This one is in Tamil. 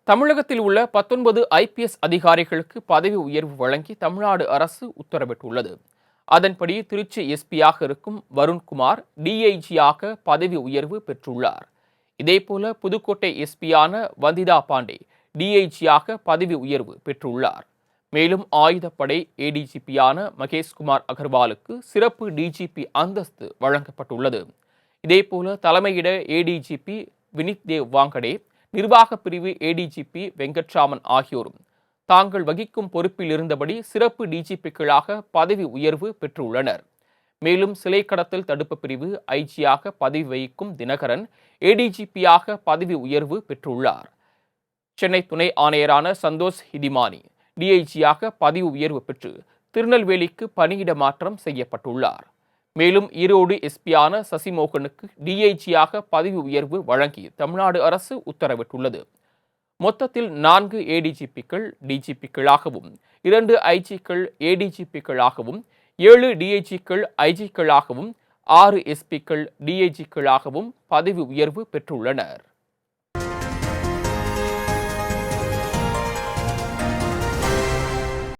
தமிழகத்தில் உள்ள 19 ஐபிஎஸ் அதிகாரிகளுக்கு பதவி உயர்வு வழங்கி தமிழ்நாடு அரசு உத்தரவிட்டுள்ளது. அதன்படி திருச்சி எஸ்பியாக இருக்கும் வருண்குமார் டிஐஜியாக பதவி உயர்வு பெற்றுள்ளார். இதேபோல புதுக்கோட்டை எஸ்பியான வந்திதா பாண்டே டிஐஜியாக பதவி உயர்வு பெற்றுள்ளார். மேலும் ஆயுதப்படை ஏடிஜிபியான மகேஷ்குமார் அகர்வாலுக்கு சிறப்பு டிஜிபி அந்தஸ்து வழங்கப்பட்டுள்ளது. இதேபோல தலைமையிட ஏடிஜிபி வினித் தேவ் வாங்கடே, நிர்வாக பிரிவு ஏடிஜிபி வெங்கட்ராமன் ஆகியோரும் தாங்கள் வகிக்கும் பொறுப்பில் இருந்தபடி சிறப்பு டிஜிபிக்களாக பதவி உயர்வு பெற்றுள்ளனர். மேலும் சிலை கடத்தல் தடுப்பு பிரிவு ஐஜியாக பதவி வகிக்கும் தினகரன் ஏடிஜிபியாக பதவி உயர்வு பெற்றுள்ளார். சென்னை துணை ஆணையரான சந்தோஷ் ஹிதிமானி டிஐஜியாக பதவி உயர்வு பெற்று திருநெல்வேலிக்கு பணியிட மாற்றம் செய்யப்பட்டுள்ளார். மேலும் ஈரோடு எஸ்பியான சசிமோகனுக்கு டிஐஜியாக பதவி உயர்வு வழங்கி தமிழ்நாடு அரசு உத்தரவிட்டுள்ளது. மொத்தத்தில் 4 ஏடிஜிபிக்கள் டிஜிபிக்களாகவும் 2 ஐஜிக்கள் ஏடிஜிபிக்களாகவும் 7 டிஐஜிக்கள் ஐஜிக்களாகவும் 6 எஸ்பிக்கள் டிஐஜிக்களாகவும் பதவி உயர்வு பெற்றுள்ளனர்.